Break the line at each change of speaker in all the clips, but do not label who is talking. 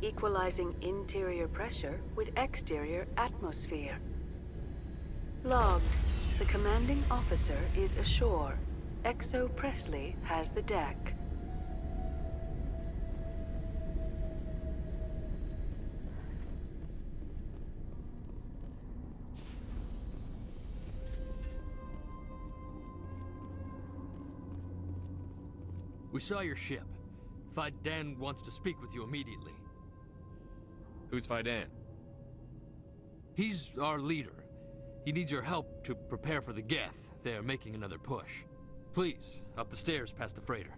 equalizing interior pressure with exterior atmosphere. Logged. The commanding officer is ashore. Exo Presley has the deck.
We saw your ship. Faidan wants to speak with you immediately.
Who's Faidan?
He's our leader. He needs your help to prepare for the Geth. They're making another push. Please, up the stairs past the freighter.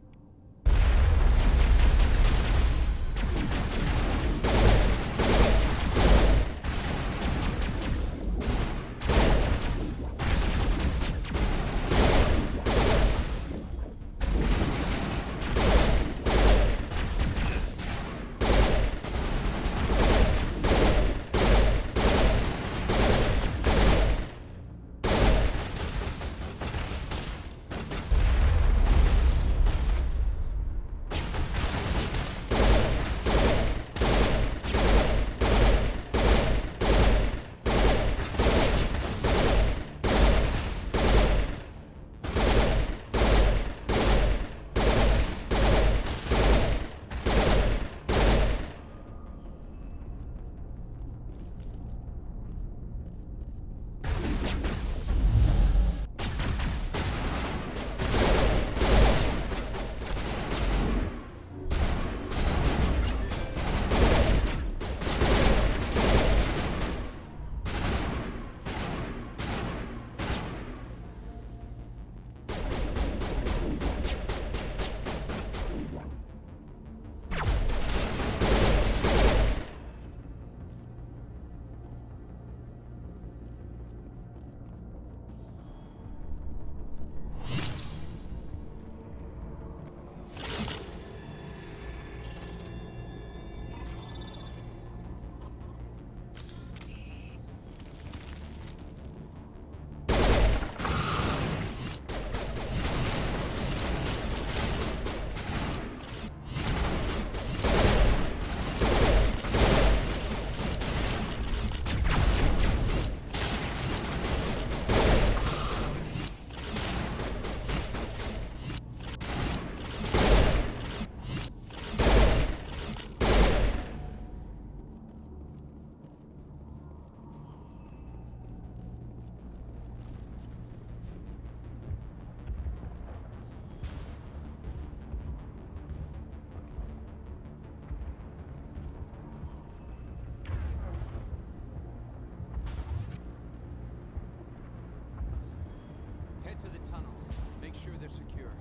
To the tunnels. Make sure they're secure.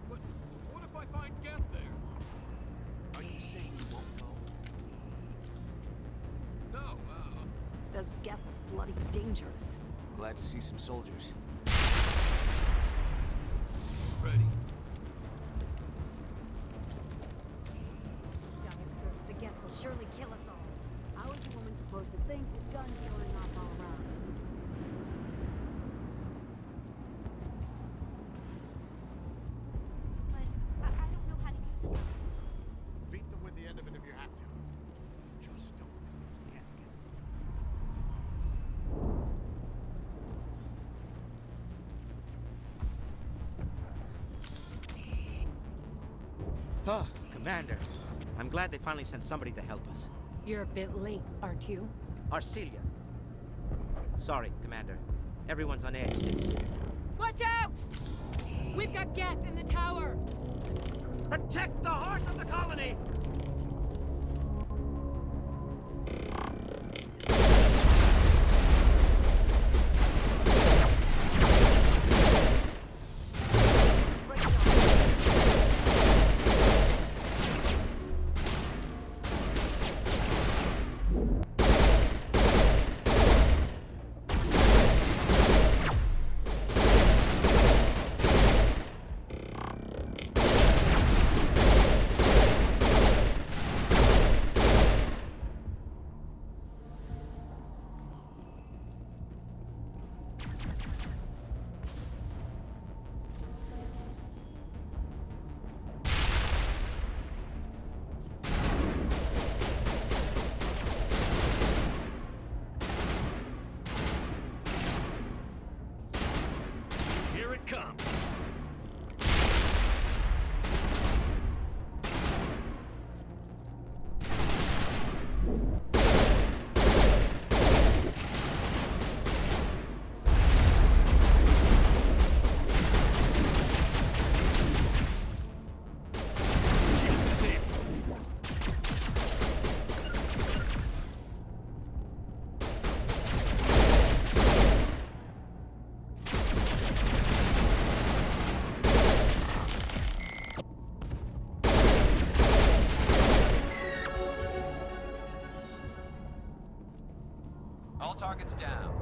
But what if I find Geth there?
Are you saying you won't go?
No,
Those Geth are bloody dangerous.
Glad to see some soldiers.
ready.
First, the Geth will surely kill us all. How is a woman supposed to think with guns going off all around? But I don't know how to use it.
Beat them with the end of it if you have to. Just don't let those Geth get.
Huh, Commander. I'm glad they finally sent somebody to help us.
You're a bit late, aren't you?
Arcelia. Sorry, Commander. Everyone's on edge since...
Watch out! We've got Geth in the tower!
Protect the heart of the colony!
All targets down.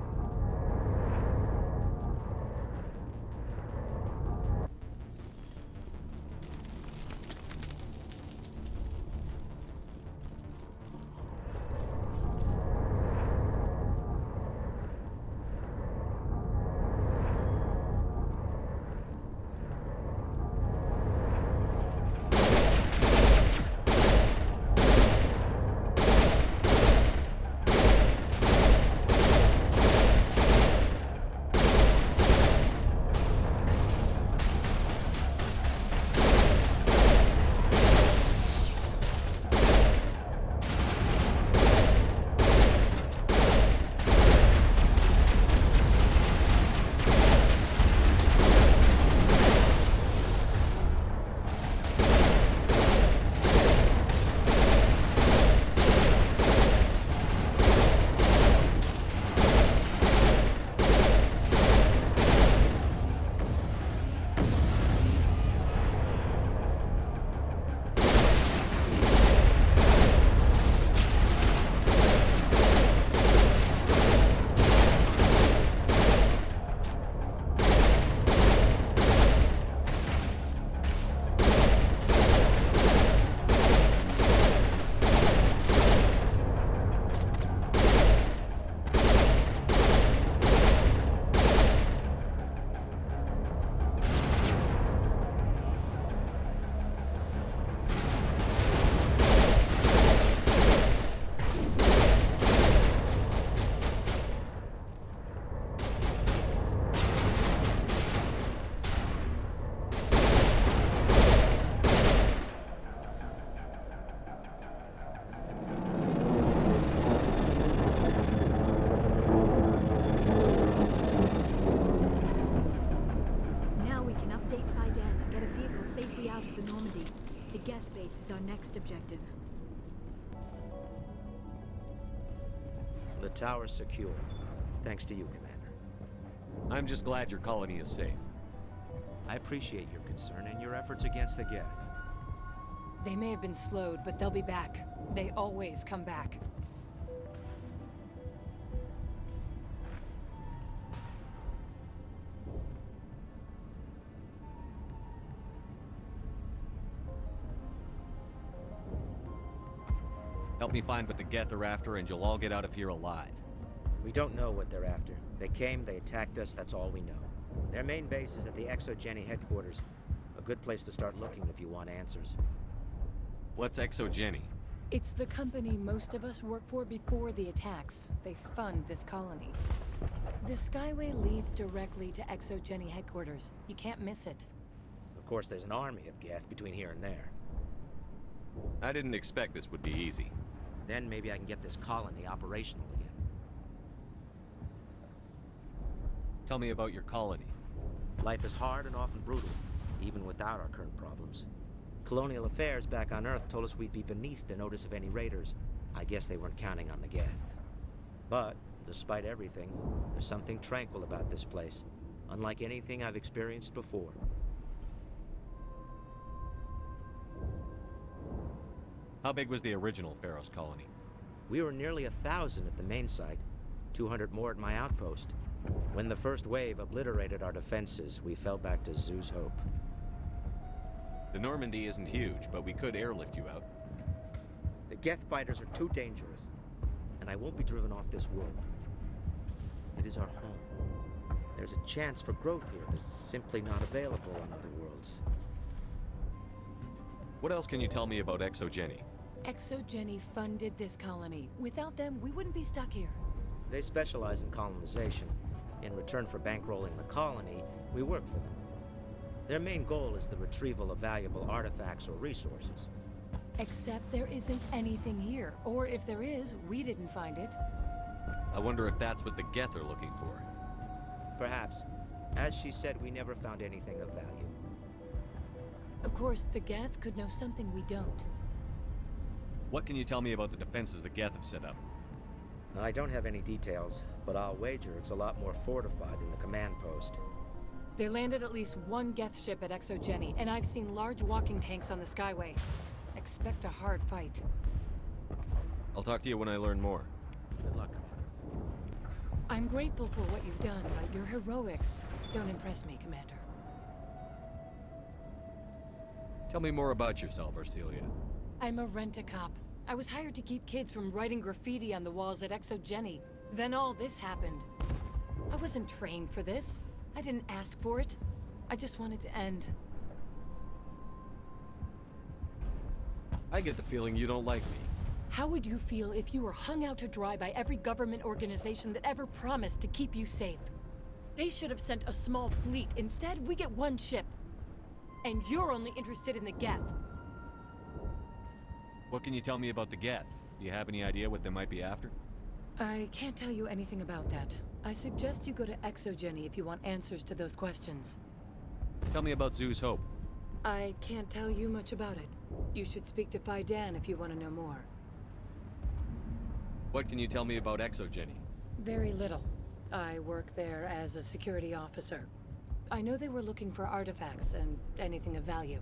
Now we can update Fiden and get a vehicle safely out of the Normandy. The Geth base is our next objective.
The tower's secure. Thanks to you, Commander.
I'm just glad your colony is safe.
I appreciate your concern and your efforts against the Geth.
They may have been slowed, but they'll be back. They always come back.
Help me find what the Geth are after, and you'll all get out of here alive.
We don't know what they're after. They came, they attacked us, that's all we know. Their main base is at the ExoGeni headquarters. A good place to start looking if you want answers.
What's ExoGeni?
It's the company most of us work for before the attacks. They fund this colony. The Skyway leads directly to ExoGeni headquarters. You can't miss it.
Of course, there's an army of Geth between here and there.
I didn't expect this would be easy.
Then maybe I can get this colony operational again.
Tell me about your colony.
Life is hard and often brutal, even without our current problems. Colonial affairs back on Earth told us we'd be beneath the notice of any raiders. I guess they weren't counting on the Geth. But, despite everything, there's something tranquil about this place, unlike anything I've experienced before.
How big was the original Feros colony?
We were nearly 1,000 at the main site, 200 more at my outpost. When the first wave obliterated our defenses, we fell back to Zoo's hope.
The Normandy isn't huge, but we could airlift you out.
The Geth fighters are too dangerous, and I won't be driven off this world. It is our home. There's a chance for growth here that's simply not available on other worlds.
What else can you tell me about ExoGeni?
ExoGeni funded this colony. Without them, we wouldn't be stuck here.
They specialize in colonization. In return for bankrolling the colony, we work for them. Their main goal is the retrieval of valuable artifacts or resources.
Except there isn't anything here. Or if there is, we didn't find it.
I wonder if that's what the Geth are looking for.
Perhaps. As she said, we never found anything of value.
Of course, the Geth could know something we don't.
What can you tell me about the defenses the Geth have set up?
I don't have any details, but I'll wager it's a lot more fortified than the command post.
They landed at least one Geth ship at ExoGeni, and I've seen large walking tanks on the Skyway. Expect a hard fight.
I'll talk to you when I learn more.
Good luck, Commander.
I'm grateful for what you've done, but your heroics don't impress me, Commander.
Tell me more about yourself, Arcelia.
I'm a rent-a-cop. I was hired to keep kids from writing graffiti on the walls at Exogeny. Then all this happened. I wasn't trained for this. I didn't ask for it. I just wanted to end.
I get the feeling you don't like me.
How would you feel if you were hung out to dry by every government organization that ever promised to keep you safe? They should have sent a small fleet. Instead, we get one ship. And you're only interested in the Geth.
What can you tell me about the Geth? Do you have any idea what they might be after?
I can't tell you anything about that. I suggest you go to Exogeny if you want answers to those questions.
Tell me about Zeus Hope.
I can't tell you much about it. You should speak to Phi Dan if you want to know more.
What can you tell me about Exogeny?
Very little. I work there as a security officer. I know they were looking for artifacts and anything of value.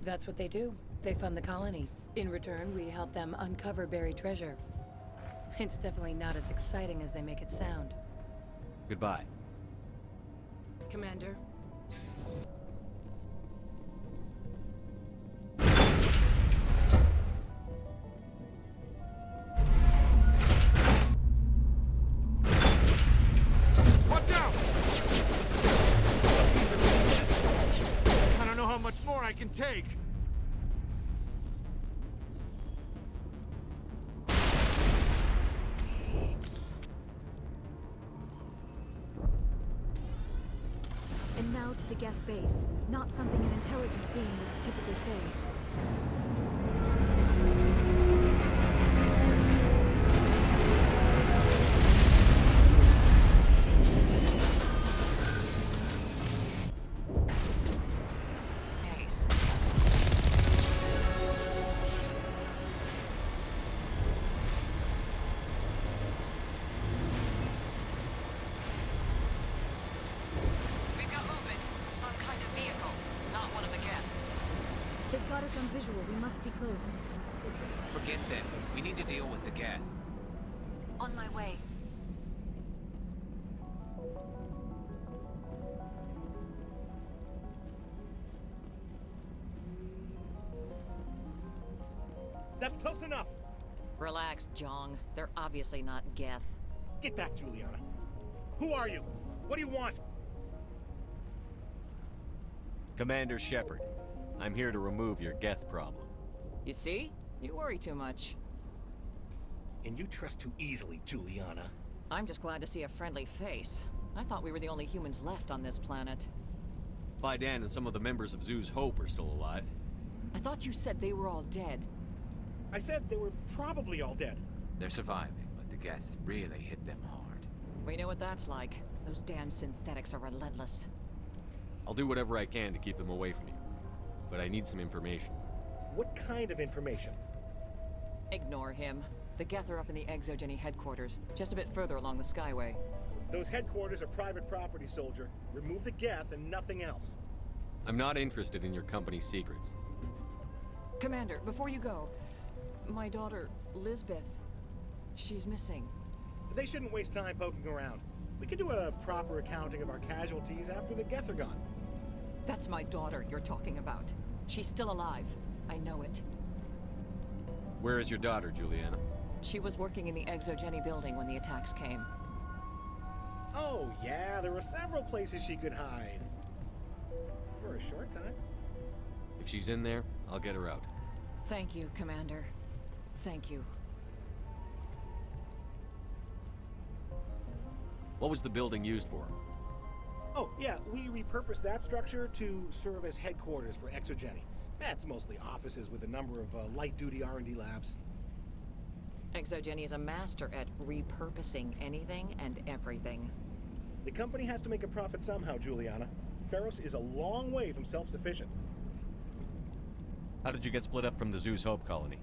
That's what they do. They fund the colony. In return, we help them uncover buried treasure. It's definitely not as exciting as they make it sound.
Goodbye.
Commander?
Watch out! I don't know how much more I can take.
And now to the Geth base. Not something an intelligent being would typically say.
Base. We've got movement. Some kind of vehicle. Not one of the Geth.
They've got us on visual. We must be close.
Forget them. We need to deal with the Geth.
On my way.
That's close enough.
Relax, Jong. They're obviously not Geth.
Get back, Juliana. Who are you? What do you want?
Commander Shepard. I'm here to remove your Geth problem.
You see? You worry too much.
And you trust too easily, Juliana.
I'm just glad to see a friendly face. I thought we were the only humans left on this planet.
Phi Dan and some of the members of Zeus Hope are still alive.
I thought you said they were all dead.
I said they were probably all dead.
They're surviving, but the Geth really hit them hard.
We know what that's like. Those damn synthetics are relentless.
I'll do whatever I can to keep them away from you. But I need some information.
What kind of information?
Ignore him. The Geth are up in the Exogeny headquarters, just a bit further along the Skyway.
Those headquarters are private property, soldier. Remove the Geth and nothing else.
I'm not interested in your company's secrets.
Commander, before you go, my daughter, Lisbeth, she's missing.
They shouldn't waste time poking around. We could do a proper accounting of our casualties after the Geth are gone.
That's my daughter you're talking about. She's still alive. I know it.
Where is your daughter, Juliana?
She was working in the Exogeny building when the attacks came.
Oh, yeah, there were several places she could hide. For a short time.
If she's in there, I'll get her out.
Thank you, Commander. Thank you.
What was the building used for?
Oh, yeah, we repurposed that structure to serve as headquarters for Exogeny. That's mostly offices with a number of light-duty R&D labs.
Exogeny is a master at repurposing anything and everything.
The company has to make a profit somehow, Juliana. Feros is a long way from self-sufficient.
How did you get split up from the Zeus Hope colony?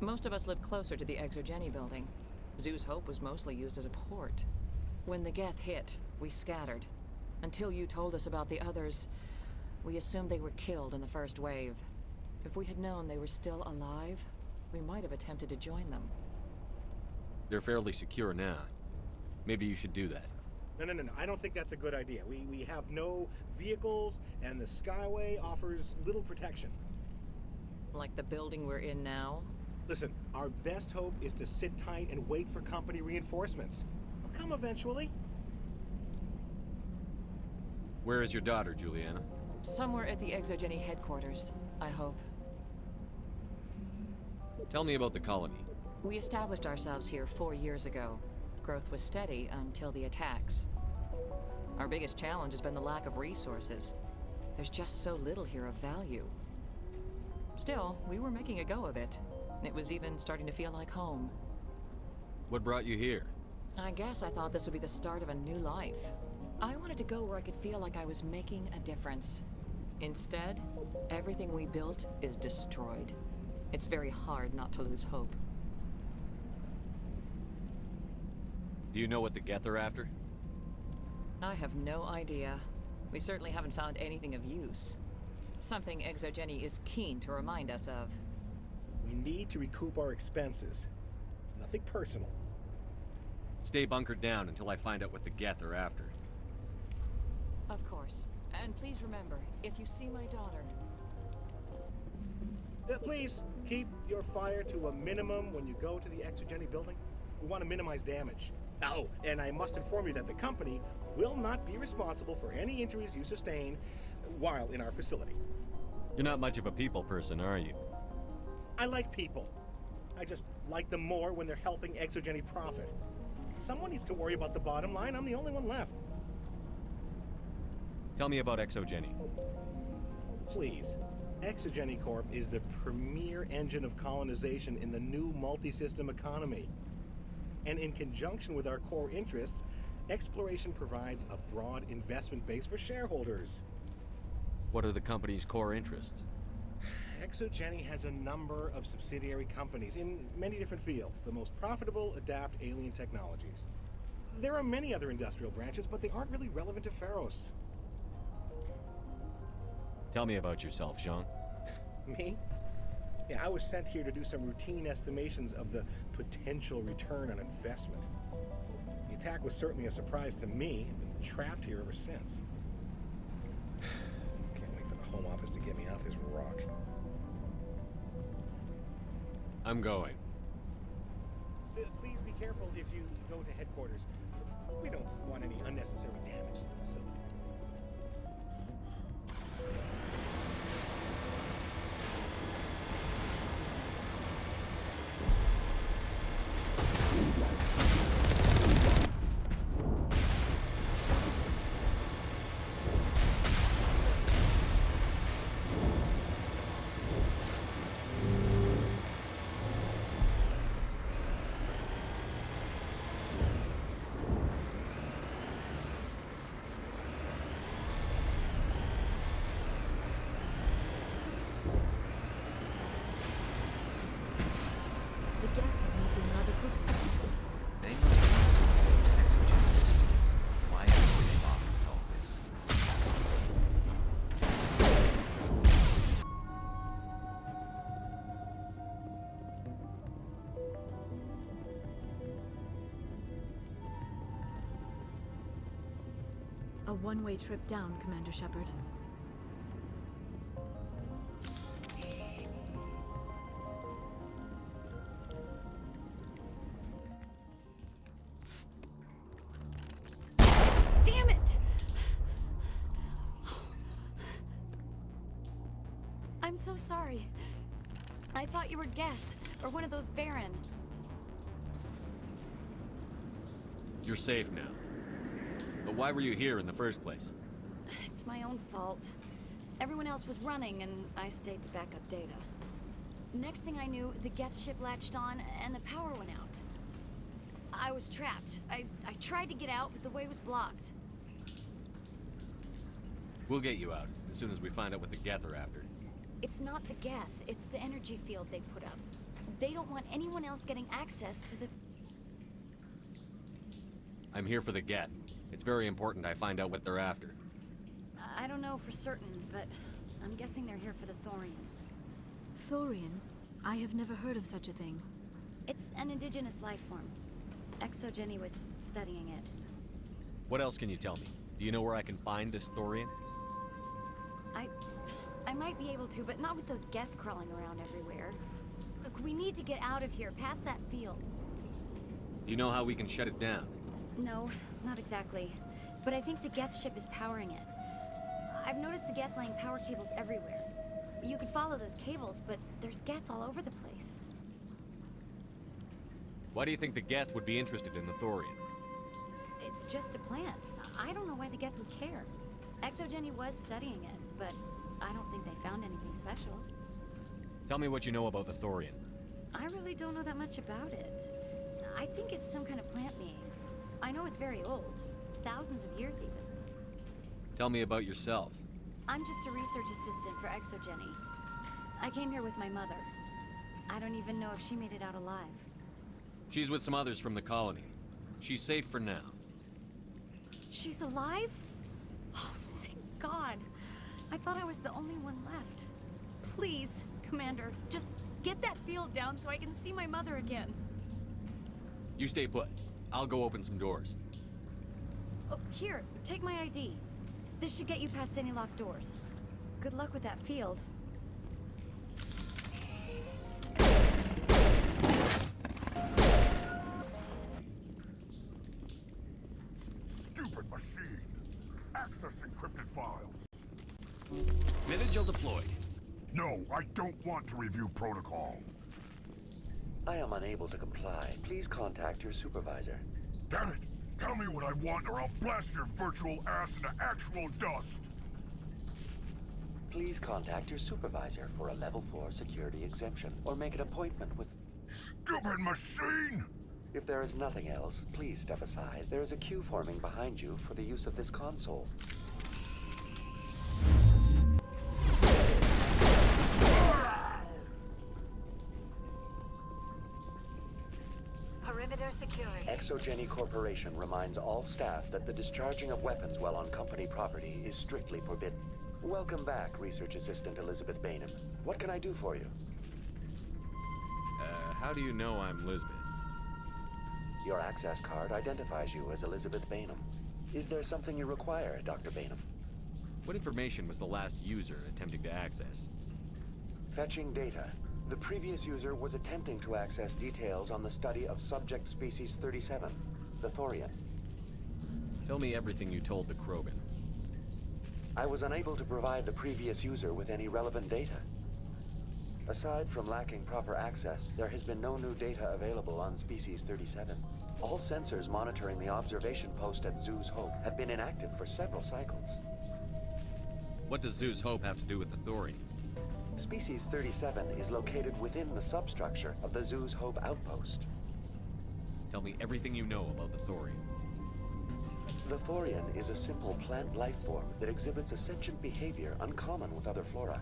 Most of us lived closer to the Exogeny building. Zeus Hope was mostly used as a port. When the Geth hit, we scattered. Until you told us about the others, we assumed they were killed in the first wave. If we had known they were still alive, we might have attempted to join them.
They're fairly secure now. Maybe you should do that.
No. I don't think that's a good idea. We have no vehicles, and the Skyway offers little protection.
Like the building we're in now?
Listen, our best hope is to sit tight and wait for company reinforcements. They'll come eventually.
Where is your daughter, Juliana?
Somewhere at the Exogeny headquarters, I hope.
Tell me about the colony.
We established ourselves here 4 years ago. Growth was steady until the attacks. Our biggest challenge has been the lack of resources. There's just so little here of value. Still, we were making a go of it. It was even starting to feel like home.
What brought you here?
I guess I thought this would be the start of a new life. I wanted to go where I could feel like I was making a difference. Instead, everything we built is destroyed. It's very hard not to lose hope.
Do you know what the Geth are after?
I have no idea. We certainly haven't found anything of use. Something Exogeny is keen to remind us of.
We need to recoup our expenses. It's nothing personal.
Stay bunkered down until I find out what the Geth are after.
Of course. And please remember, if you see my daughter...
Please, keep your fire to a minimum when you go to the Exogeny building. We want to minimize damage. Oh, and I must inform you that the company will not be responsible for any injuries you sustain while in our facility.
You're not much of a people person, are you?
I like people. I just like them more when they're helping Exogeny profit. Someone needs to worry about the bottom line. I'm the only one left.
Tell me about Exogeny.
Please. Exogeny Corp is the premier engine of colonization in the new multi-system economy. And in conjunction with our core interests, exploration provides a broad investment base for shareholders.
What are the company's core interests?
Exogeny has a number of subsidiary companies in many different fields. The most profitable adapt alien technologies. There are many other industrial branches, but they aren't really relevant to Feros.
Tell me about yourself, Jean.
Me? Yeah, I was sent here to do some routine estimations of the potential return on investment. The attack was certainly a surprise to me. I've been trapped here ever since. Can't wait for the Home Office to get me off this rock.
I'm going.
Please be careful if you go to headquarters. We don't want any unnecessary damage to the facility.
They must have something Exogeny systems. Why else would they bother with all this?
A one-way trip down, Commander Shepard.
Damn it! I'm so sorry. I thought you were Geth, or one of those Baron.
You're safe now. But why were you here in the first place?
It's my own fault. Everyone else was running, and I stayed to back up data. Next thing I knew, the Geth ship latched on, and the power went out. I was trapped. I tried to get out, but the way was blocked.
We'll get you out as soon as we find out what the Geth are after.
It's not the Geth, it's the energy field they put up. They don't want anyone else getting access to the...
I'm here for the Geth. It's very important I find out what they're after.
I don't know for certain, but I'm guessing they're here for the Thorian.
Thorian? I have never heard of such a thing.
It's an indigenous life form. Exogeny was studying it.
What else can you tell me? Do you know where I can find this thorian?
I might be able to, but not with those Geth crawling around everywhere. Look, we need to get out of here, past that field.
Do you know how we can shut it down?
No, not exactly. But I think the Geth ship is powering it. I've noticed the Geth laying power cables everywhere. You could follow those cables, but there's Geth all over the place.
Why do you think the Geth would be interested in the thorian?
It's just a plant. I don't know why the Geth would care. Exogeny was studying it, but I don't think they found anything special.
Tell me what you know about the thorian.
I really don't know that much about it. I think it's some kind of plant being. I know it's very old. Thousands of years, even.
Tell me about yourself.
I'm just a research assistant for Exogeny. I came here with my mother. I don't even know if she made it out alive.
She's with some others from the colony. She's safe for now.
She's alive? Oh, thank God. I thought I was the only one left. Please, Commander, just get that field down so I can see my mother again.
You stay put. I'll go open some doors.
Oh, here, take my ID. This should get you past any locked doors. Good luck with that field.
Stupid machine. Access encrypted files.
Vigil deployed.
No, I don't want to review protocol.
I am unable to comply. Please contact your supervisor.
Damn it! Tell me what I want or I'll blast your virtual ass into actual dust!
Please contact your supervisor for a level 4 security exemption, or make an appointment with...
Stupid machine!
If there is nothing else, please step aside. There is a queue forming behind you for the use of this console.
Perimeter secured.
Exogeny Corporation reminds all staff that the discharging of weapons while on company property is strictly forbidden. Welcome back, Research Assistant Elizabeth Bainham. What can I do for you?
How do you know I'm Lisbeth?
Your access card identifies you as Elizabeth Bainham. Is there something you require, Dr. Bainham?
What information was the last user attempting to access?
Fetching data. The previous user was attempting to access details on the study of subject species 37, the thorian.
Tell me everything you told the Krogan.
I was unable to provide the previous user with any relevant data. Aside from lacking proper access, there has been no new data available on species 37. All sensors monitoring the observation post at Zoo's Hope have been inactive for several cycles.
What does Zoo's Hope have to do with the thorian?
Species 37 is located within the substructure of the Zoo's Hope outpost.
Tell me everything you know about the thorian.
The thorian is a simple plant life form that exhibits a sentient behavior uncommon with other flora.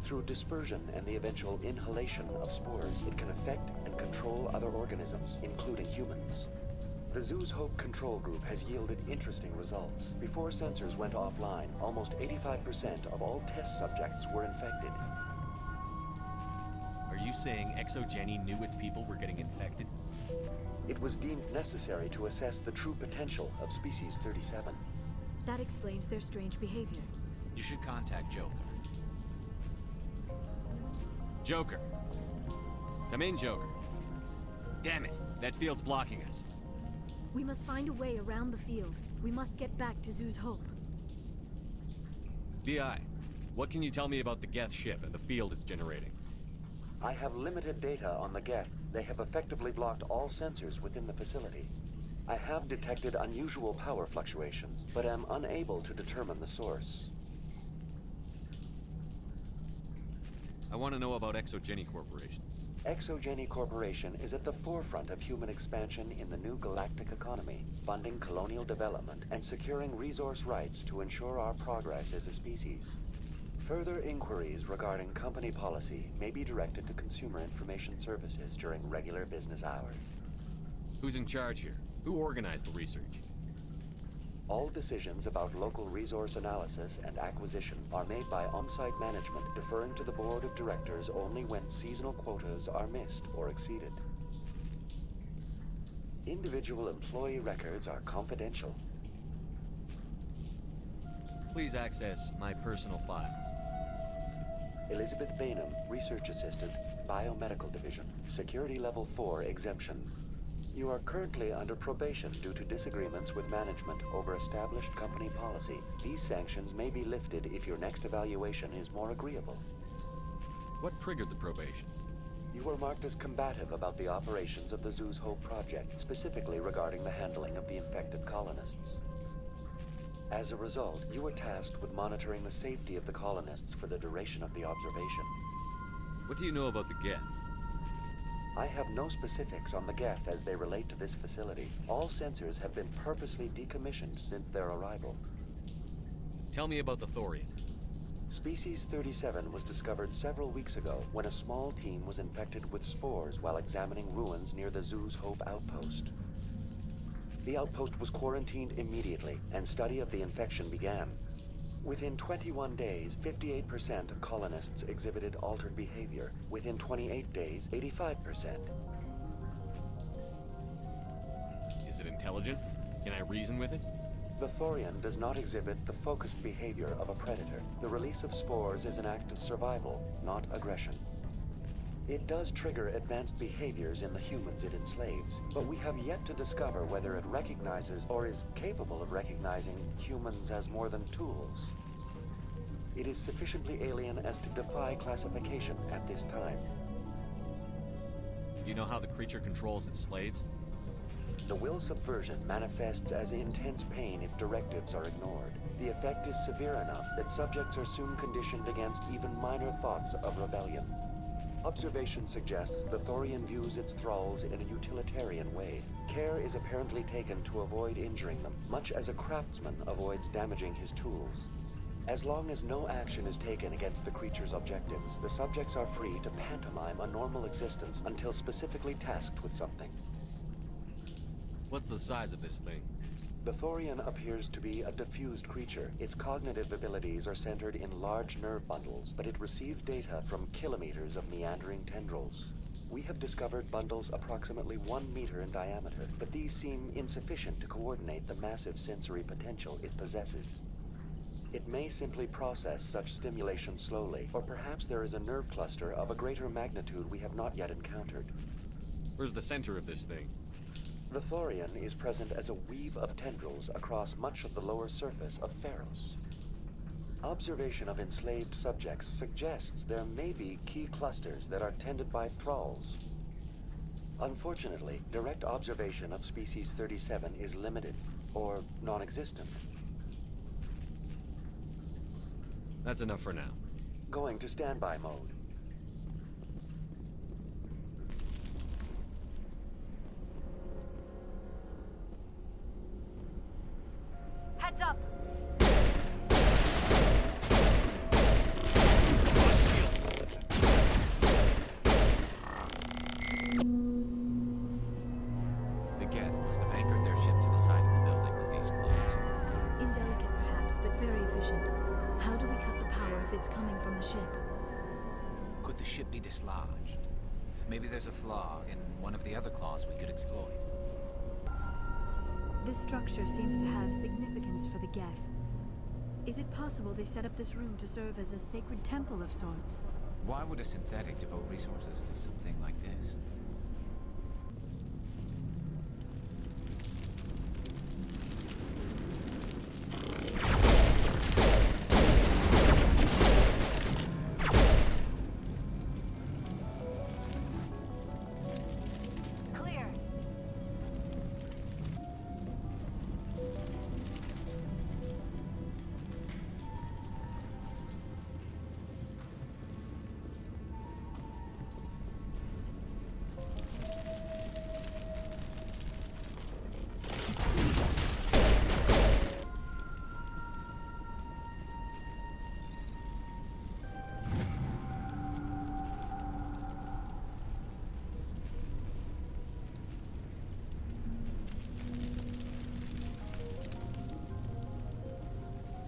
Through dispersion and the eventual inhalation of spores, it can affect and control other organisms, including humans. The Zoo's Hope control group has yielded interesting results. Before sensors went offline, almost 85% of all test subjects were infected.
Are you saying Exogeny knew its people were getting infected?
It was deemed necessary to assess the true potential of species 37.
That explains their strange behavior.
You should contact Joker.
Joker. Come in, Joker. Damn it, that field's blocking us.
We must find a way around the field. We must get back to Zoo's Hope.
VI, what can you tell me about the Geth ship and the field it's generating?
I have limited data on the Geth. They have effectively blocked all sensors within the facility. I have detected unusual power fluctuations, but am unable to determine the source.
I want to know about Exogeny Corporation.
Exogeny Corporation is at the forefront of human expansion in the new galactic economy, funding colonial development and securing resource rights to ensure our progress as a species. Further inquiries regarding company policy may be directed to Consumer Information Services during regular business hours.
Who's in charge here? Who organized the research?
All decisions about local resource analysis and acquisition are made by on-site management, deferring to the board of directors only when seasonal quotas are missed or exceeded. Individual employee records are confidential.
Please access my personal files.
Elizabeth Bainham, Research Assistant, Biomedical Division, Security Level 4 exemption. You are currently under probation due to disagreements with management over established company policy. These sanctions may be lifted if your next evaluation is more agreeable.
What triggered the probation?
You were marked as combative about the operations of the Zoo's Hope project, specifically regarding the handling of the infected colonists. As a result, you were tasked with monitoring the safety of the colonists for the duration of the observation.
What do you know about the Geth?
I have no specifics on the Geth as they relate to this facility. All sensors have been purposely decommissioned since their arrival.
Tell me about the Thorian.
Species 37 was discovered several weeks ago when a small team was infected with spores while examining ruins near the Zoo's Hope outpost. The outpost was quarantined immediately, and study of the infection began. Within 21 days, 58% of colonists exhibited altered behavior. Within 28 days, 85%.
Is it intelligent? Can I reason with it?
The Thorian does not exhibit the focused behavior of a predator. The release of spores is an act of survival, not aggression. It does trigger advanced behaviors in the humans it enslaves, but we have yet to discover whether it recognizes or is capable of recognizing humans as more than tools. It is sufficiently alien as to defy classification at this time.
Do you know how the creature controls its slaves?
The will subversion manifests as intense pain if directives are ignored. The effect is severe enough that subjects are soon conditioned against even minor thoughts of rebellion. Observation suggests the Thorian views its thralls in a utilitarian way. Care is apparently taken to avoid injuring them, much as a craftsman avoids damaging his tools. As long as no action is taken against the creature's objectives, the subjects are free to pantomime a normal existence until specifically tasked with something.
What's the size of this thing?
The Thorian appears to be a diffused creature. Its cognitive abilities are centered in large nerve bundles, but it receives data from kilometers of meandering tendrils. We have discovered bundles approximately 1 meter in diameter, but these seem insufficient to coordinate the massive sensory potential it possesses. It may simply process such stimulation slowly, or perhaps there is a nerve cluster of a greater magnitude we have not yet encountered.
Where's the center of this thing?
The Thorian is present as a weave of tendrils across much of the lower surface of Feros. Observation of enslaved subjects suggests there may be key clusters that are tended by thralls. Unfortunately, direct observation of species 37 is limited, or non-existent.
That's enough for now.
Going to standby mode.
Heads up!
The Geth must have anchored their ship to the side of the building with these claws.
Indelicate perhaps, but very efficient. How do we cut the power if it's coming from the ship?
Could the ship be dislodged? Maybe there's a flaw in one of the other claws we could exploit.
This structure seems to have significance for the Geth. Is it possible they set up this room to serve as a sacred temple of sorts?
Why would a synthetic devote resources to something like this?
Clear.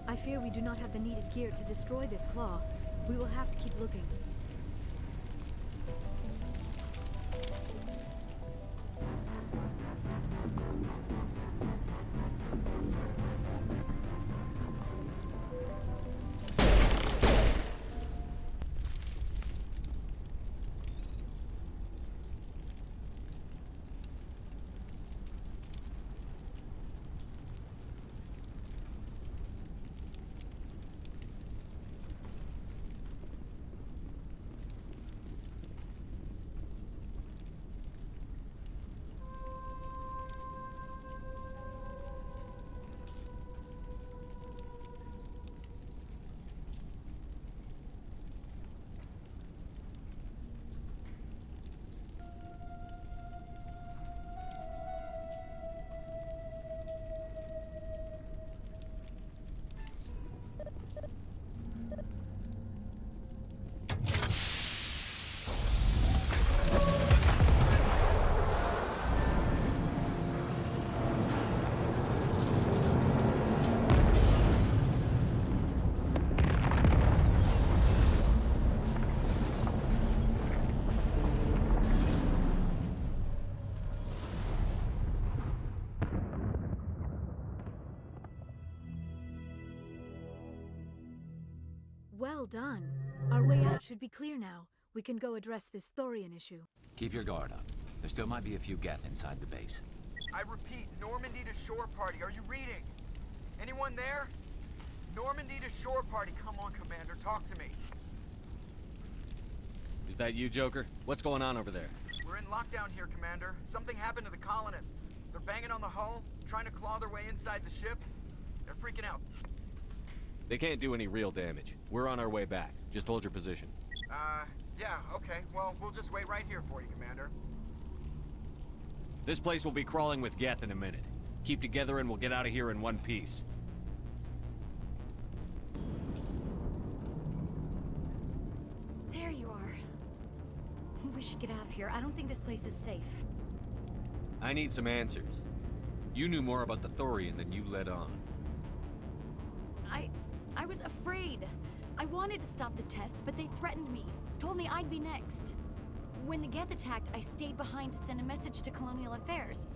I fear we do not have the needed gear to destroy this claw. We will have to keep looking. Well done. Our way out should be clear now. We can go address this Thorian issue.
Keep your guard up. There still might be a few Geth inside the base.
I repeat, Normandy to shore party. Are you reading? Anyone there? Normandy to shore party. Come on, Commander, talk to me.
Is that you, Joker? What's going on over there?
We're in lockdown here, Commander. Something happened to the colonists. They're banging on the hull, trying to claw their way inside the ship. They're freaking out.
They can't do any real damage. We're on our way back. Just hold your position.
Yeah, okay. Well, we'll just wait right here for you, Commander.
This place will be crawling with Geth in a minute. Keep together and we'll get out of here in one piece.
There you are. We should get out of here. I don't think this place is safe.
I need some answers. You knew more about the Thorian than you let on.
I was afraid. I wanted to stop the tests, but they threatened me. Told me I'd be next. When the Geth attacked, I stayed behind to send a message to Colonial Affairs.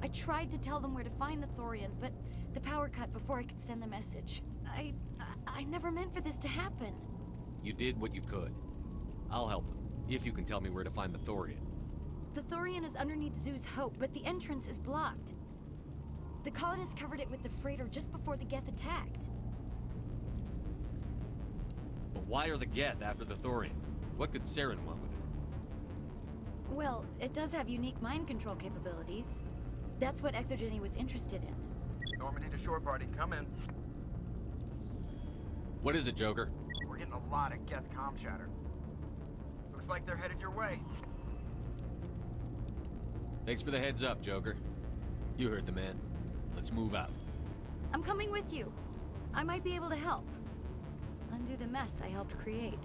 I tried to tell them where to find the Thorian, but the power cut before I could send the message. I never meant for this to happen.
You did what you could. I'll help them, if you can tell me where to find the Thorian.
The Thorian is underneath Zoo's Hope, but the entrance is blocked. The colonists covered it with the freighter just before the Geth attacked.
But why are the Geth after the Thorian? What could Saren want with it?
Well, it does have unique mind control capabilities. That's what Exogeny was interested in.
Normandy to shore party, come in.
What is it, Joker?
We're getting a lot of Geth comm chatter. Looks like they're headed your way.
Thanks for the heads up, Joker. You heard the man. Let's move out.
I'm coming with you. I might be able to help. Undo the mess I helped create.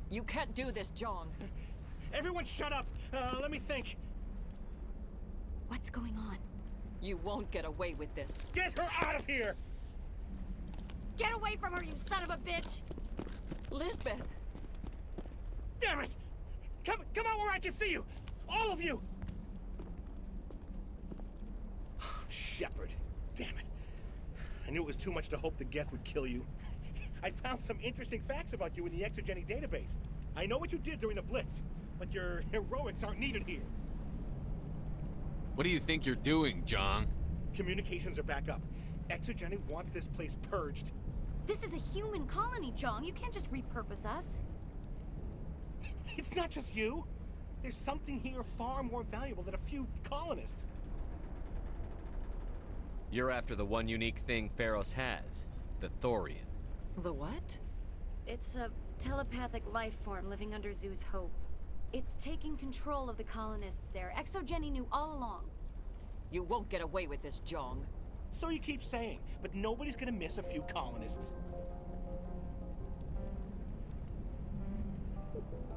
You can't do this, John.
Everyone shut up! Let me think.
What's going on?
You won't get away with this.
Get her out of here!
Get away from her, you son of a bitch!
Lisbeth!
Damn it! Come out where I can see you! All of you! Shepard, damn it. I knew it was too much to hope the Geth would kill you. I found some interesting facts about you in the Exogeny database. I know what you did during the Blitz, but your heroics aren't needed here.
What do you think you're doing, John?
Communications are back up. Exogeny wants this place purged.
This is a human colony, Jong. You can't just repurpose us.
It's not just you. There's something here far more valuable than a few colonists.
You're after the one unique thing Feros has, the Thorian.
The what?
It's a telepathic life form living under Zoo's Hope. It's taking control of the colonists there. Exogeny knew all along.
You won't get away with this, Jong.
So you keep saying, but nobody's gonna miss a few colonists.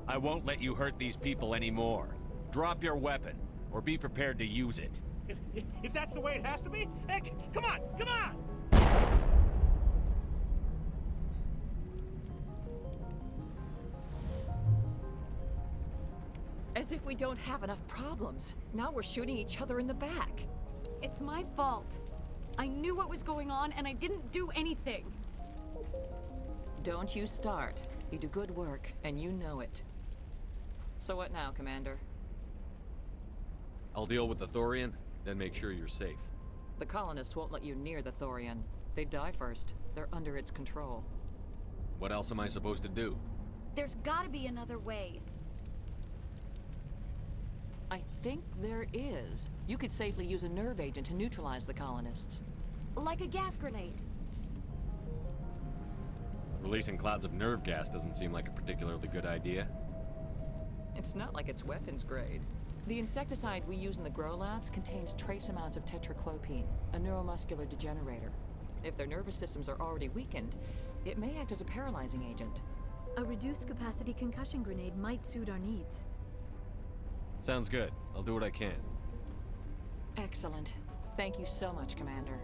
I won't let you hurt these people anymore. Drop your weapon, or be prepared to use it.
If that's the way it has to be, heck, come on, come on!
As if we don't have enough problems. Now we're shooting each other in the back.
It's my fault. I knew what was going on, and I didn't do anything.
Don't you start. You do good work, and you know it. So what now, Commander?
I'll deal with the Thorian, then make sure you're safe.
The colonists won't let you near the Thorian. They die first. They're under its control.
What else am I supposed to do?
There's gotta be another way.
I think there is. You could safely use a nerve agent to neutralize the colonists.
Like a gas grenade.
Releasing clouds of nerve gas doesn't seem like a particularly good idea.
It's not like it's weapons grade. The insecticide we use in the grow labs contains trace amounts of tetraclopine, a neuromuscular degenerator. If their nervous systems are already weakened, it may act as a paralyzing agent.
A reduced capacity concussion grenade might suit our needs.
Sounds good. I'll do what I can.
Excellent. Thank you so much, Commander.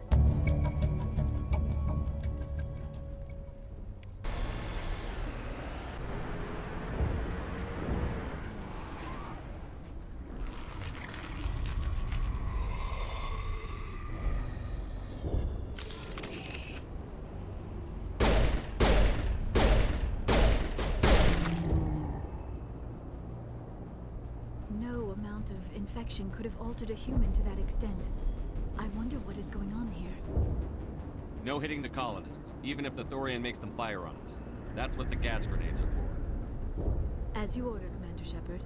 No amount of infection could have altered a human to that extent. I wonder what is going on here.
No hitting the colonists, even if the Thorian makes them fire on us. That's what the gas grenades are for.
As you order, Commander Shepard.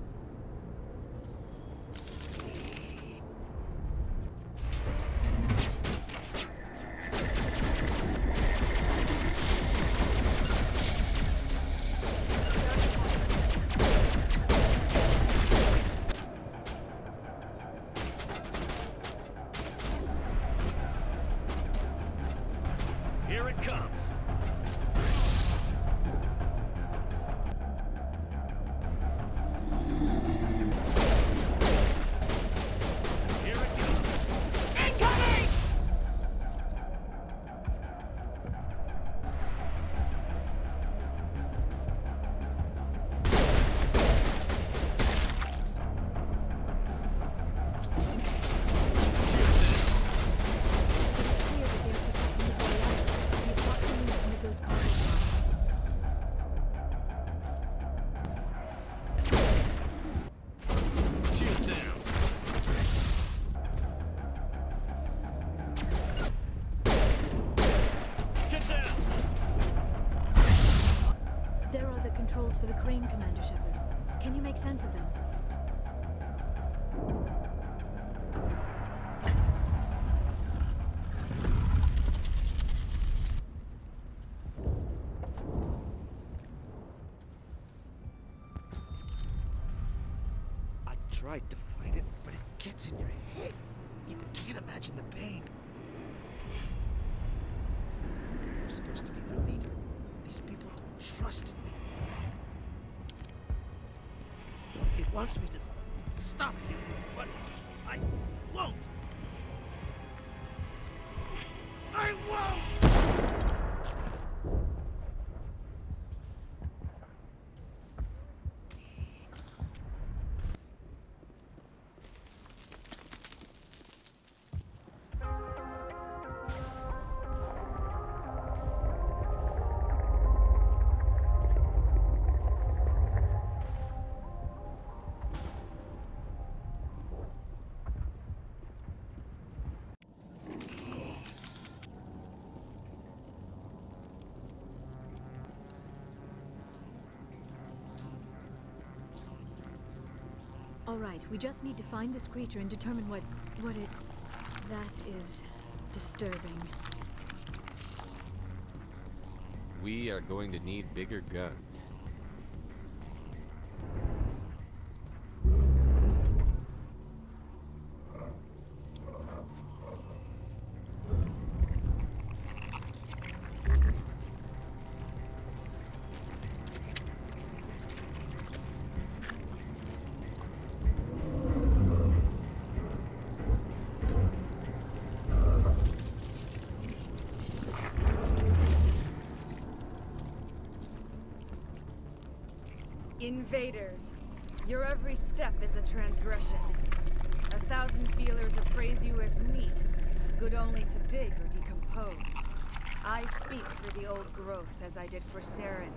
Here it comes! Here it comes! Incoming! Shield down! Get down!
There are the controls for the crane, Commander Shepard. Can you make sense of them?
I tried to fight it, but it gets in your head. You can't imagine the pain. I'm supposed to be their leader. These people trusted me. It wants me to stop you, but I won't. I won't!
All right, we just need to find this creature and determine what it... That is disturbing.
We are going to need bigger guns.
Invaders, your every step is a transgression. 1,000 feelers appraise you as meat, good only to dig or decompose. I speak for the old growth as I did for Saren.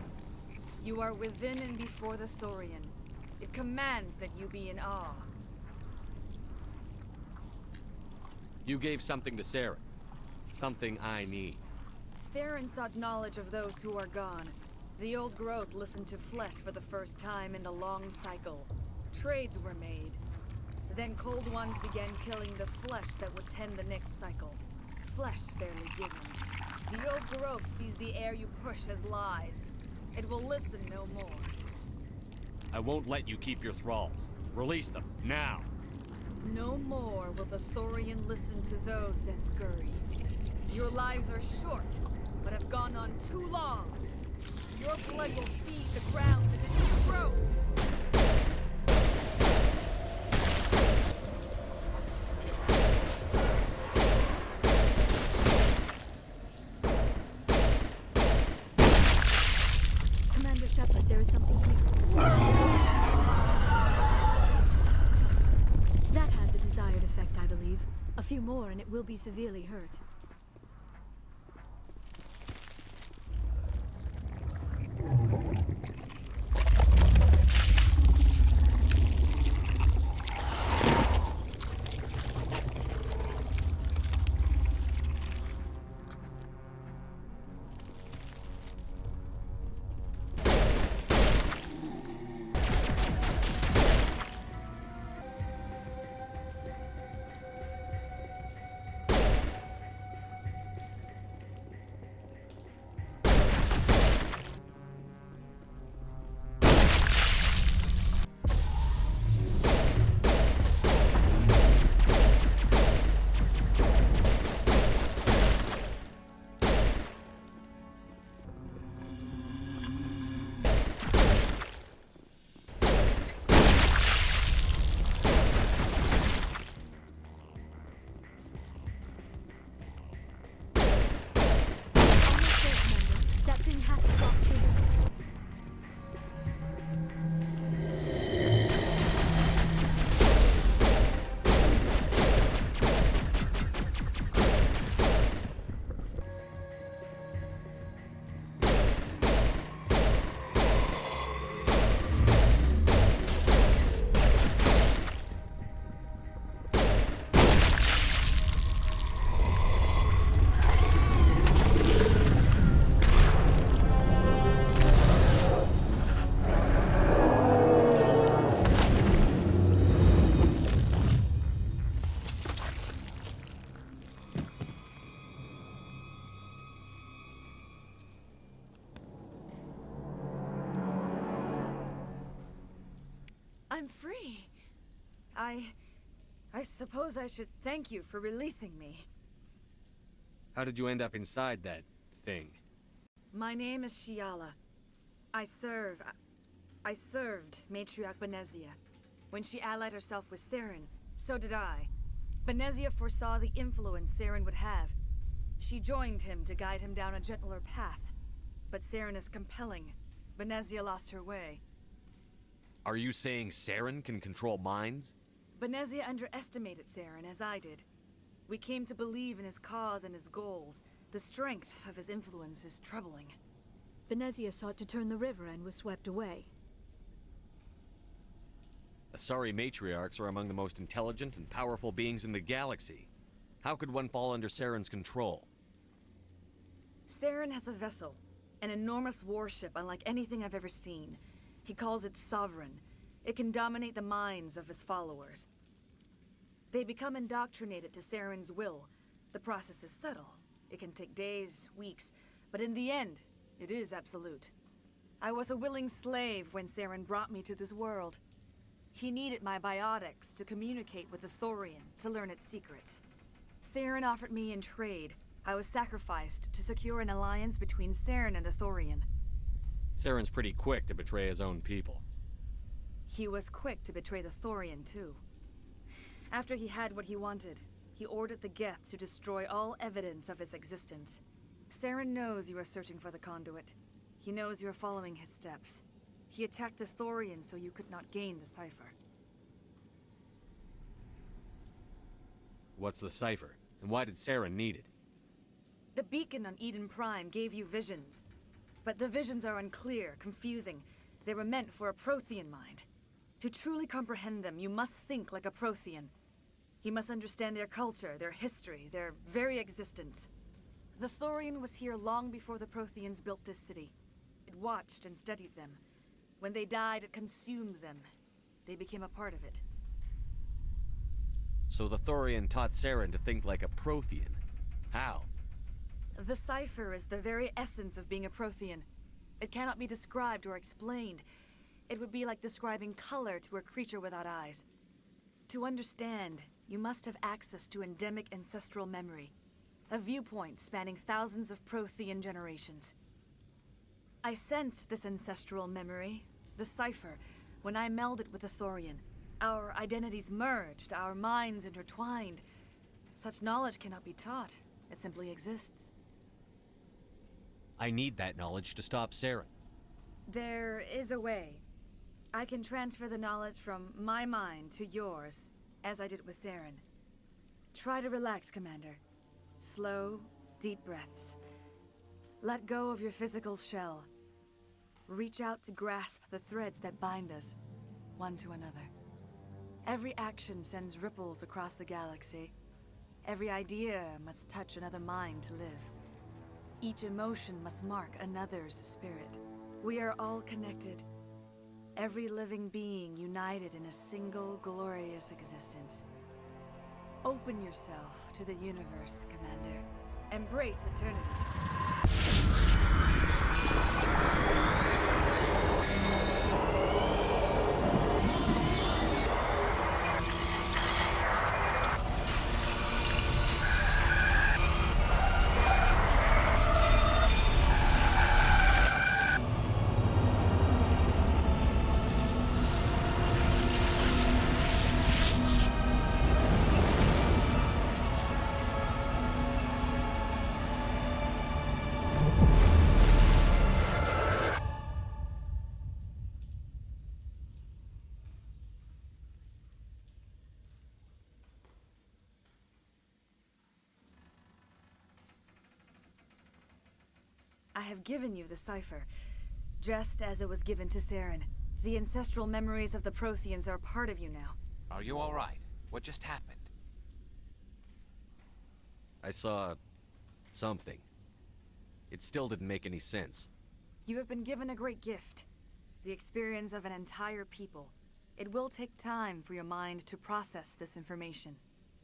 You are within and before the Thorian. It commands that you be in awe.
You gave something to Saren. Something I need.
Saren sought knowledge of those who are gone. The old growth listened to flesh for the first time in a long cycle. Trades were made. Then cold ones began killing the flesh that would tend the next cycle. flesh fairly given. The old growth sees the air you push as lies. It will listen no more.
I won't let you keep your thralls. Release them, now!
No more will the Thorian listen to those that scurry. Your lives are short, but have gone on too long. Your blood will feed the ground and the new growth.
Commander Shepard, there is something here. That had the desired effect, I believe. A few more and it will be severely hurt.
I'm free. I suppose I should thank you for releasing me.
How did you end up inside that thing?
My name is Shiala. I served Matriarch Benezia. When she allied herself with Saren, so did I. Benezia foresaw the influence Saren would have. She joined him to guide him down a gentler path. But Saren is compelling. Benezia lost her way.
Are you saying Saren can control minds?
Benezia underestimated Saren, as I did. We came to believe in his cause and his goals. The strength of his influence is troubling.
Benezia sought to turn the river and was swept away.
Asari matriarchs are among the most intelligent and powerful beings in the galaxy. How could one fall under Saren's control?
Saren has a vessel, an enormous warship unlike anything I've ever seen. He calls it Sovereign. It can dominate the minds of his followers. They become indoctrinated to Saren's will. The process is subtle. It can take days, weeks, but in the end, it is absolute. I was a willing slave when Saren brought me to this world. He needed my biotics to communicate with the Thorian, to learn its secrets. Saren offered me in trade. I was sacrificed to secure an alliance between Saren and the Thorian.
Saren's pretty quick to betray his own people.
He was quick to betray the Thorian, too. After he had what he wanted, he ordered the Geth to destroy all evidence of its existence. Saren knows you are searching for the conduit. He knows you are following his steps. He attacked the Thorian so you could not gain the cipher.
What's the cipher? And why did Saren need it?
The beacon on Eden Prime gave you visions. But the visions are unclear, confusing. They were meant for a Prothean mind. To truly comprehend them, you must think like a Prothean. You must understand their culture, their history, their very existence. The Thorian was here long before the Protheans built this city. It watched and studied them. When they died, it consumed them. They became a part of it.
So the Thorian taught Saren to think like a Prothean. How?
The cipher is the very essence of being a Prothean. It cannot be described or explained. It would be like describing color to a creature without eyes. To understand, you must have access to endemic ancestral memory, a viewpoint spanning thousands of Prothean generations. I sensed this ancestral memory, the cipher, when I melded with the Thorian. Our identities merged, our minds intertwined. Such knowledge cannot be taught. It simply exists.
I need that knowledge to stop Saren.
There is a way. I can transfer the knowledge from my mind to yours, as I did with Saren. Try to relax, Commander. Slow, deep breaths. Let go of your physical shell. Reach out to grasp the threads that bind us, one to another. Every action sends ripples across the galaxy. Every idea must touch another mind to live. Each emotion must mark another's spirit. We are all connected. Every living being united in a single glorious existence. Open yourself to the universe, Commander. Embrace eternity. I have given you the cipher, just as it was given to Saren. The ancestral memories of the Protheans are part of you now.
Are you all right? What just happened?
I saw... something. It still didn't make any sense.
You have been given a great gift. The experience of an entire people. It will take time for your mind to process this information.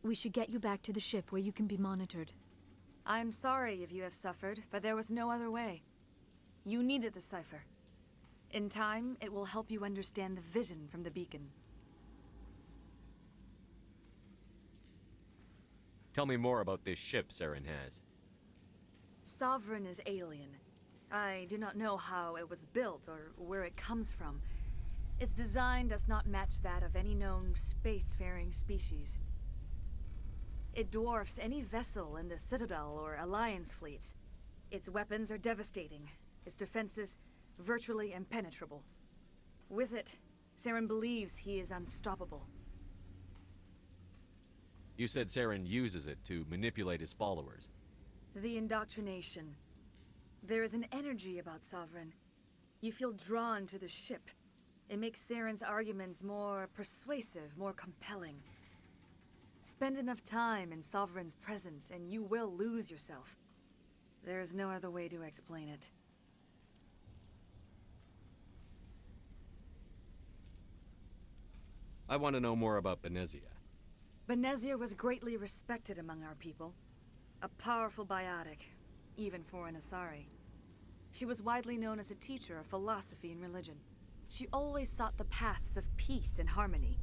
We should get you back to the ship where you can be monitored.
I'm sorry if you have suffered, but there was no other way. You needed the cipher. In time, it will help you understand the vision from the beacon.
Tell me more about this ship Saren has.
Sovereign is alien. I do not know how it was built or where it comes from. Its design does not match that of any known spacefaring species. It dwarfs any vessel in the Citadel or Alliance fleets. Its weapons are devastating, its defenses virtually impenetrable. With it, Saren believes he is unstoppable.
You said Saren uses it to manipulate his followers.
The indoctrination. There is an energy about Sovereign. You feel drawn to the ship. It makes Saren's arguments more persuasive, more compelling. Spend enough time in Sovereign's presence and you will lose yourself. There's no other way to explain it.
I want to know more about Benezia.
Benezia was greatly respected among our people. A powerful biotic, even for an Asari. She was widely known as a teacher of philosophy and religion. She always sought the paths of peace and harmony.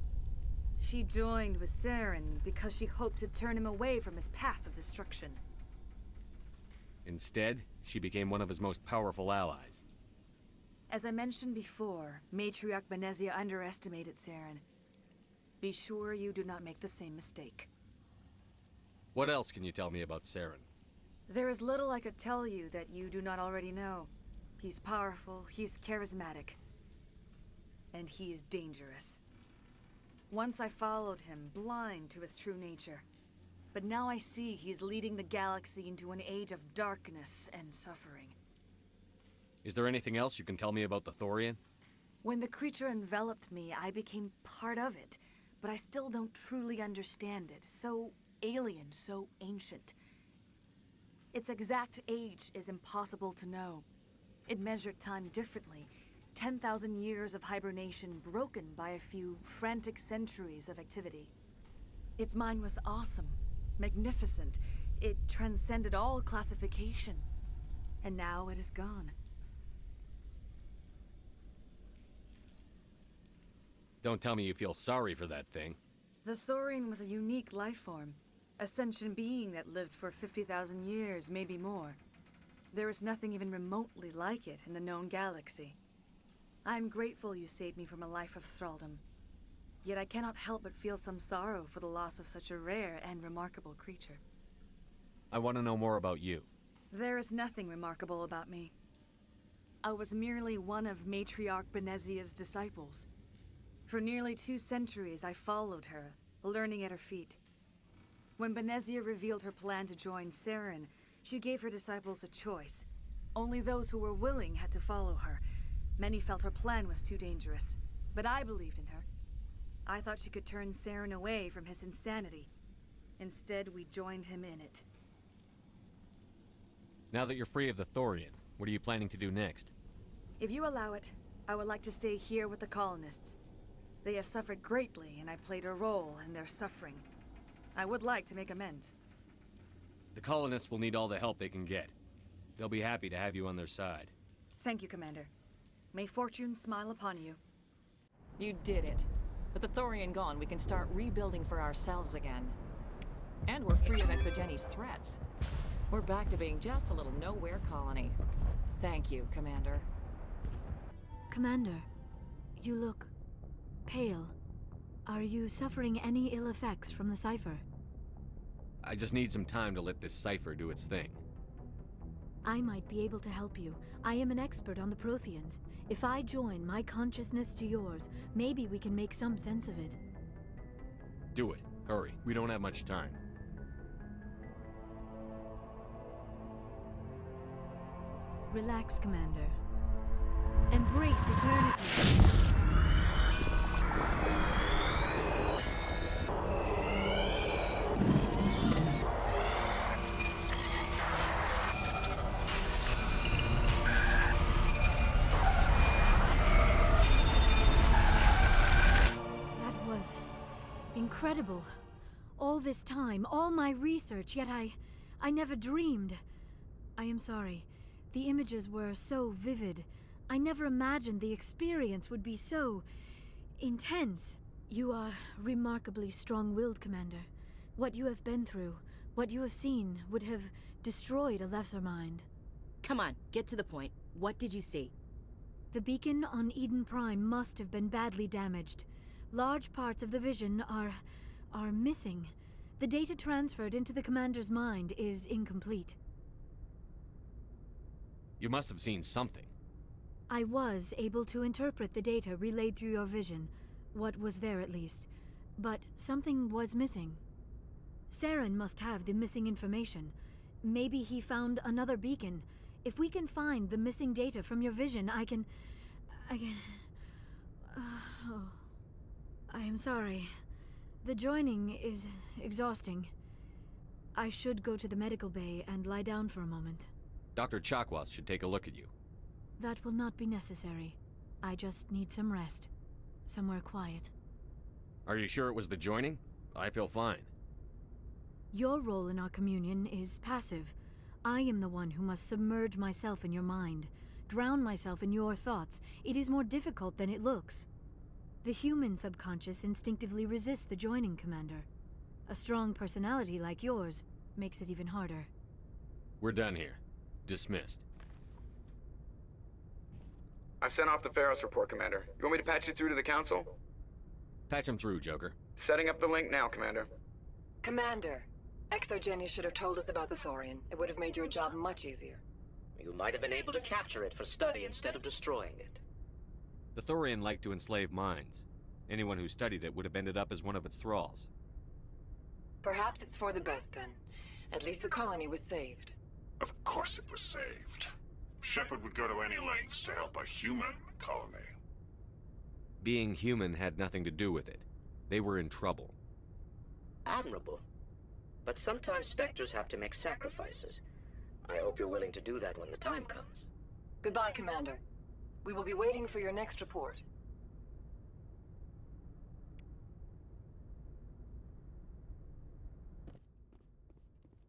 She joined with Saren because she hoped to turn him away from his path of destruction.
Instead, she became one of his most powerful allies.
As I mentioned before, Matriarch Benezia underestimated Saren. Be sure you do not make the same mistake.
What else can you tell me about Saren?
There is little I could tell you that you do not already know. He's powerful, he's charismatic, and he is dangerous. Once I followed him, blind to his true nature. But now I see he's leading the galaxy into an age of darkness and suffering.
Is there anything else you can tell me about the Thorian?
When the creature enveloped me, I became part of it, but I still don't truly understand it. So alien, so ancient. Its exact age is impossible to know. It measured time differently. 10,000 years of hibernation broken by a few frantic centuries of activity. Its mind was awesome, magnificent. It transcended all classification. And now it is gone.
Don't tell me you feel sorry for that thing.
The Thorian was a unique life form. A sentient being that lived for 50,000 years, maybe more. There is nothing even remotely like it in the known galaxy. I am grateful you saved me from a life of thraldom. Yet I cannot help but feel some sorrow for the loss of such a rare and remarkable creature.
I want to know more about you.
There is nothing remarkable about me. I was merely one of Matriarch Benezia's disciples. For nearly 2 centuries, I followed her, learning at her feet. When Benezia revealed her plan to join Saren, she gave her disciples a choice. Only those who were willing had to follow her. Many felt her plan was too dangerous, but I believed in her. I thought she could turn Saren away from his insanity. Instead, we joined him in it.
Now that you're free of the Thorian, what are you planning to do next?
If you allow it, I would like to stay here with the colonists. They have suffered greatly, and I played a role in their suffering. I would like to make amends.
The colonists will need all the help they can get. They'll be happy to have you on their side.
Thank you, Commander. May fortune smile upon you.
You did it. With the Thorian gone, we can start rebuilding for ourselves again. And we're free of Exogeni's threats. We're back to being just a little nowhere colony. Thank you, Commander.
Commander, you look pale. Are you suffering any ill effects from the cipher?
I just need some time to let this cipher do its thing.
I might be able to help you. I am an expert on the Protheans. If I join my consciousness to yours, maybe we can make some sense of it.
Do it. Hurry. We don't have much time.
Relax, Commander. Embrace eternity. That was incredible. All this time, all my research, yet I never dreamed. I am sorry. The images were so vivid. I never imagined the experience would be so intense. You are remarkably strong-willed, Commander. What you have been through, what you have seen, would have destroyed a lesser mind.
Come on, get to the point. What did you see?
The beacon on Eden Prime must have been badly damaged. Large parts of the vision are missing. The data transferred into the Commander's mind is incomplete.
You must have seen something.
I was able to interpret the data relayed through your vision, what was there at least, but something was missing. Saren must have the missing information. Maybe he found another beacon. If we can find the missing data from your vision, I can... Oh. I am sorry. The joining is exhausting. I should go to the medical bay and lie down for a moment.
Dr. Chakwas should take a look at you.
That will not be necessary. I just need some rest. Somewhere quiet.
Are you sure it was the joining? I feel fine.
Your role in our communion is passive. I am the one who must submerge myself in your mind, drown myself in your thoughts. It is more difficult than it looks. The human subconscious instinctively resists the joining, Commander. A strong personality like yours makes it even harder.
We're done here. Dismissed.
I've sent off the Feros report, Commander. You want me to patch you through to the Council?
Patch him through, Joker.
Setting up the link now, Commander.
Commander, Exogeny should have told us about the Thorian. It would have made your job much easier.
You might have been able to capture it for study instead of destroying it.
The Thorian liked to enslave minds. Anyone who studied it would have ended up as one of its thralls.
Perhaps it's for the best then. At least the colony was saved.
Of course it was saved. Shepard would go to any lengths to help a human colony.
Being human had nothing to do with it. They were in trouble.
Admirable. But sometimes Spectres have to make sacrifices. I hope you're willing to do that when the time comes.
Goodbye, Commander. We will be waiting for your next report.